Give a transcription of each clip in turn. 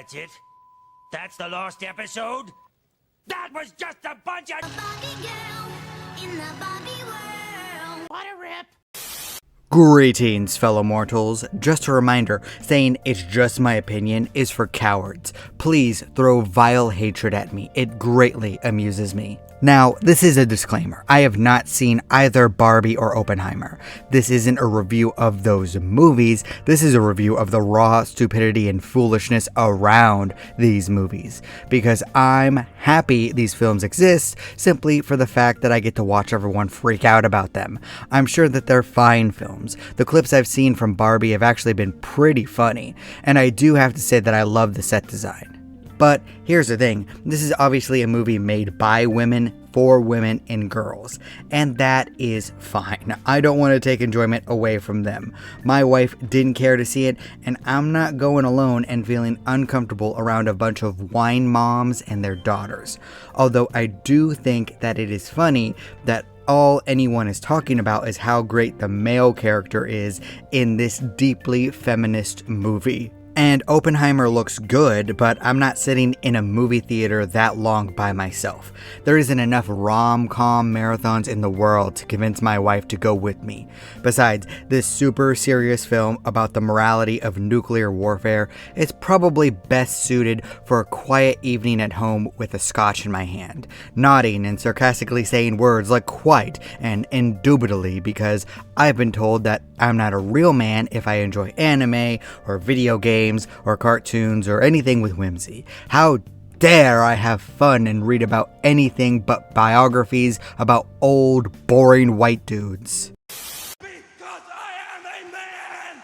That's it? That's the last episode? That was just a bunch of Barbie girl in the Barbie world. What a rip. Greetings, fellow mortals. Just a reminder, saying it's just my opinion is for cowards. Please throw vile hatred at me. It greatly amuses me. Now, this is a disclaimer. I have not seen either Barbie or Oppenheimer. This isn't a review of those movies. This is a review of the raw stupidity and foolishness around these movies. Because I'm happy these films exist simply for the fact that I get to watch everyone freak out about them. I'm sure that they're fine films. The clips I've seen from Barbie have actually been pretty funny. And I do have to say that I love the set design. But here's the thing, this is obviously a movie made by women, for women, and girls, and that is fine. I don't want to take enjoyment away from them. My wife didn't care to see it, and I'm not going alone and feeling uncomfortable around a bunch of wine moms and their daughters. Although I do think that it is funny that all anyone is talking about is how great the male character is in this deeply feminist movie. And Oppenheimer looks good, but I'm not sitting in a movie theater that long by myself. There isn't enough rom-com marathons in the world to convince my wife to go with me. Besides, this super serious film about the morality of nuclear warfare is probably best suited for a quiet evening at home with a scotch in my hand, nodding and sarcastically saying words like quite and indubitably, because I've been told that I'm not a real man if I enjoy anime or video games or cartoons or anything with whimsy. How dare I have fun and read about anything but biographies about old, boring white dudes. Because I am a man!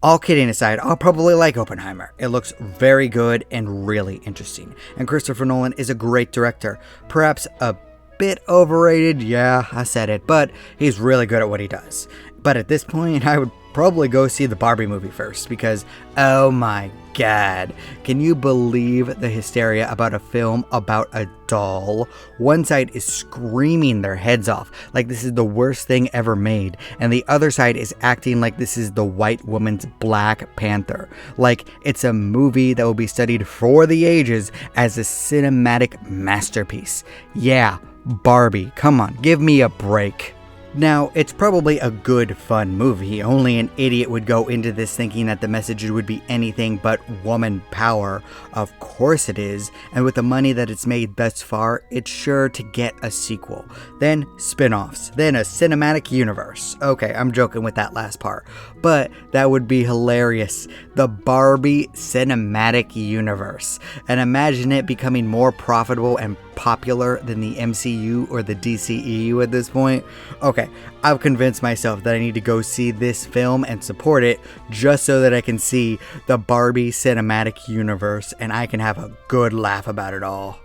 All kidding aside, I'll probably like Oppenheimer. It looks very good and really interesting. And Christopher Nolan is a great director. Perhaps a bit overrated, yeah, I said it, but he's really good at what he does. But at this point, I would probably go see the Barbie movie first, because oh my god, can you believe the hysteria about a film about a doll? One side is screaming their heads off like this is the worst thing ever made, and the other side is acting like this is the white woman's Black Panther, like it's a movie that will be studied for the ages as a cinematic masterpiece. Yeah, Barbie, come on, give me a break. Now, it's probably a good, fun movie. Only an idiot would go into this thinking that the message would be anything but woman power. Of course it is, and with the money that it's made thus far, it's sure to get a sequel. Then spin-offs, then a cinematic universe. Okay, I'm joking with that last part, but that would be hilarious. The Barbie cinematic universe. And imagine it becoming more profitable and popular than the MCU or the DCEU at this point. Okay, I've convinced myself that I need to go see this film and support it just so that I can see the Barbie cinematic universe and I can have a good laugh about it all.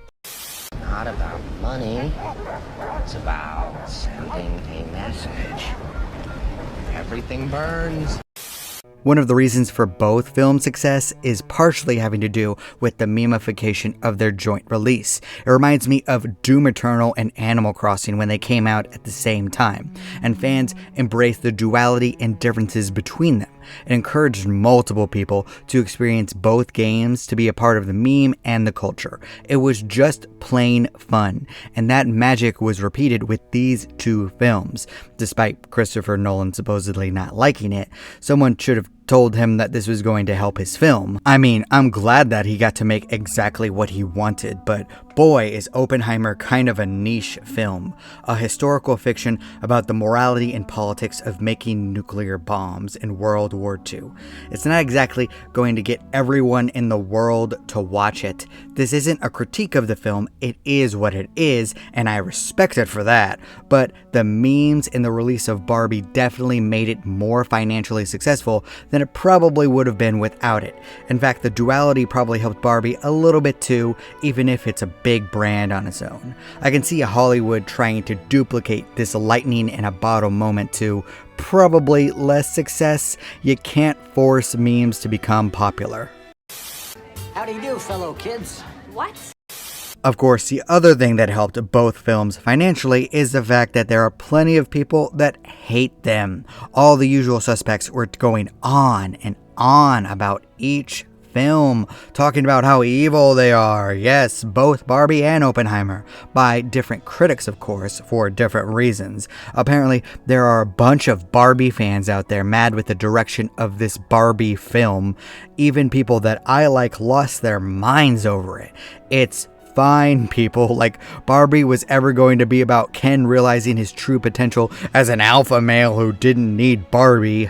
Not about money, it's about sending a message. Everything burns. One of the reasons for both film success is partially having to do with the memification of their joint release. It reminds me of Doom Eternal and Animal Crossing when they came out at the same time, and fans embraced the duality and differences between them. It encouraged multiple people to experience both games to be a part of the meme and the culture. It was just plain fun, and that magic was repeated with these two films. Despite Christopher Nolan supposedly not liking it, someone should have told him that this was going to help his film. I mean, I'm glad that he got to make exactly what he wanted, but boy, is Oppenheimer kind of a niche film. A historical fiction about the morality and politics of making nuclear bombs in World War II. It's not exactly going to get everyone in the world to watch it. This isn't a critique of the film, it is what it is, and I respect it for that. But the memes in the release of Barbie definitely made it more financially successful than it probably would have been without it. In fact, the duality probably helped Barbie a little bit too, even if it's a big brand on its own. I can see Hollywood trying to duplicate this lightning in a bottle moment to probably less success. You can't force memes to become popular. How do you do, fellow kids? What? Of course, the other thing that helped both films financially is the fact that there are plenty of people that hate them. All the usual suspects were going on and on about each film, talking about how evil they are. Yes, both Barbie and Oppenheimer, by different critics, of course, for different reasons. Apparently, there are a bunch of Barbie fans out there mad with the direction of this Barbie film. Even people that I like lost their minds over it. It's fine, people. Like, Barbie was ever going to be about Ken realizing his true potential as an alpha male who didn't need Barbie.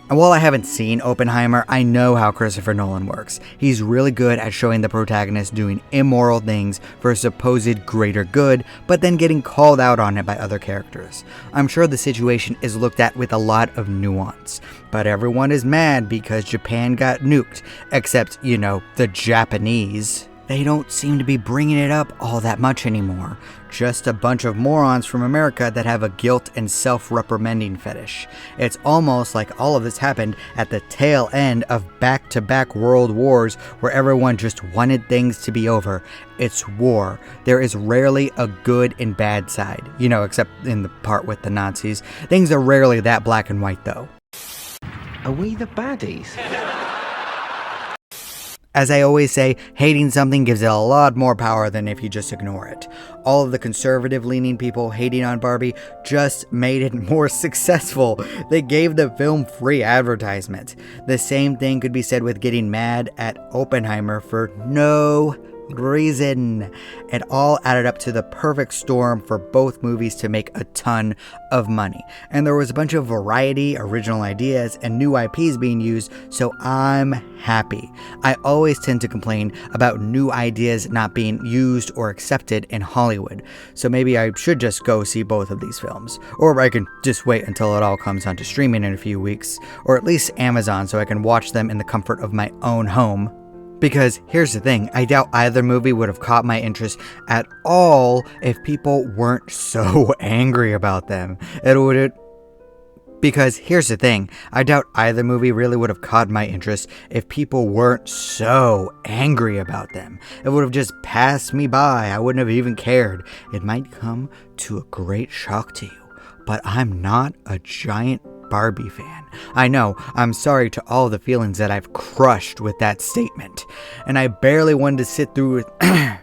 And while I haven't seen Oppenheimer, I know how Christopher Nolan works. He's really good at showing the protagonist doing immoral things for a supposed greater good, but then getting called out on it by other characters. I'm sure the situation is looked at with a lot of nuance, but everyone is mad because Japan got nuked, except, you know, the Japanese. They don't seem to be bringing it up all that much anymore. Just a bunch of morons from America that have a guilt and self-reprimanding fetish. It's almost like all of this happened at the tail end of back-to-back world wars where everyone just wanted things to be over. It's war. There is rarely a good and bad side. You know, except in the part with the Nazis. Things are rarely that black and white, though. Are we the baddies? As I always say, hating something gives it a lot more power than if you just ignore it. All of the conservative-leaning people hating on Barbie just made it more successful. They gave the film free advertisement. The same thing could be said with getting mad at Oppenheimer for no reason. It all added up to the perfect storm for both movies to make a ton of money. And there was a bunch of variety, original ideas, and new IPs being used, so I'm happy. I always tend to complain about new ideas not being used or accepted in Hollywood, so maybe I should just go see both of these films. Or I can just wait until it all comes onto streaming in a few weeks, or at least Amazon, so I can watch them in the comfort of my own home. Because here's the thing, I doubt either movie would have caught my interest at all if people weren't so angry about them. Because here's the thing, I doubt either movie really would have caught my interest if people weren't so angry about them. It would have just passed me by, I wouldn't have even cared. It might come to a great shock to you, but I'm not a giant Barbie fan. I know, I'm sorry to all the feelings that I've crushed with that statement. And I barely wanted to sit through it.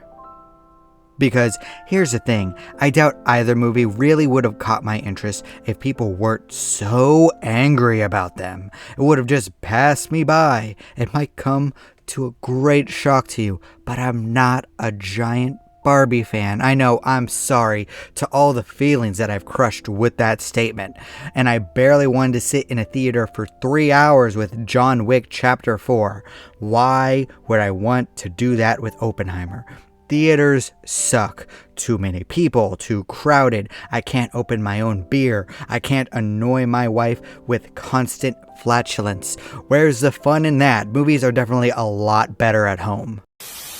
Because here's the thing, I doubt either movie really would have caught my interest if people weren't so angry about them. It would have just passed me by. It might come to a great shock to you, but I'm not a giant Barbie fan. I know, I'm sorry to all the feelings that I've crushed with that statement. And I barely wanted to sit in a theater for 3 hours with John Wick Chapter 4. Why would I want to do that with Oppenheimer? Theaters suck. Too many people, too crowded. I can't open my own beer. I can't annoy my wife with constant flatulence. Where's the fun in that? Movies are definitely a lot better at home.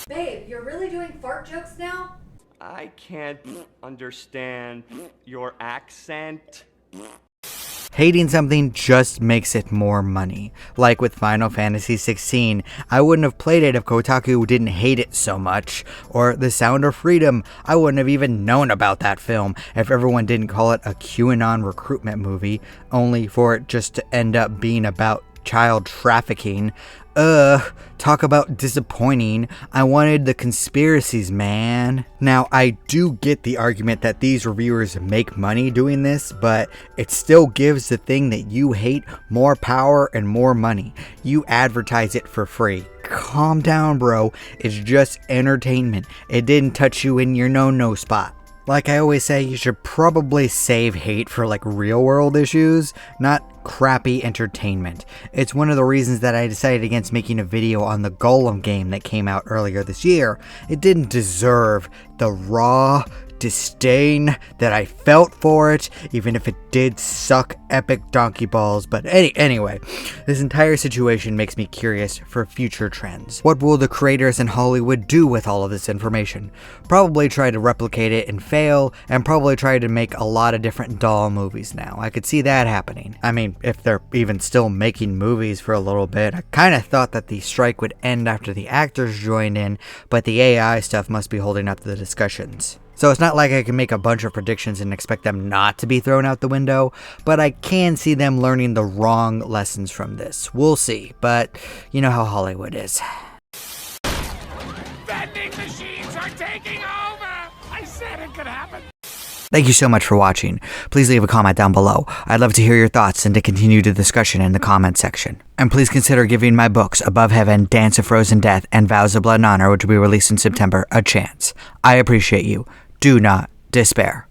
Babe, you're really doing fart jokes now? I can't understand your accent. Hating something just makes it more money. Like with Final Fantasy 16, I wouldn't have played it if Kotaku didn't hate it so much. Or The Sound of Freedom, I wouldn't have even known about that film if everyone didn't call it a QAnon recruitment movie, only for it just to end up being about child trafficking. Talk about disappointing. I wanted the conspiracies, man. Now, I do get the argument that these reviewers make money doing this, but it still gives the thing that you hate more power and more money. You advertise it for free. Calm down, bro. It's just entertainment. It didn't touch you in your no-no spot. Like I always say, you should probably save hate for like real world issues, not crappy entertainment. It's one of the reasons that I decided against making a video on the Golem game that came out earlier this year. It didn't deserve the raw disdain that I felt for it, even if it did suck epic donkey balls. But anyway, this entire situation makes me curious for future trends. What will the creators in Hollywood do with all of this information? Probably try to replicate it and fail, and probably try to make a lot of different doll movies now. I could see that happening. I mean, if they're even still making movies for a little bit. I kind of thought that the strike would end after the actors joined in, but the AI stuff must be holding up the discussions. So it's not like I can make a bunch of predictions and expect them not to be thrown out the window, but I can see them learning the wrong lessons from this. We'll see, but you know how Hollywood is. Vending machines are taking over! I said it could happen. Thank you so much for watching. Please leave a comment down below. I'd love to hear your thoughts and to continue the discussion in the comment section. And please consider giving my books Above Heaven, Dance of Frozen Death, and Vows of Blood and Honor, which will be released in September, a chance. I appreciate you. Do not despair.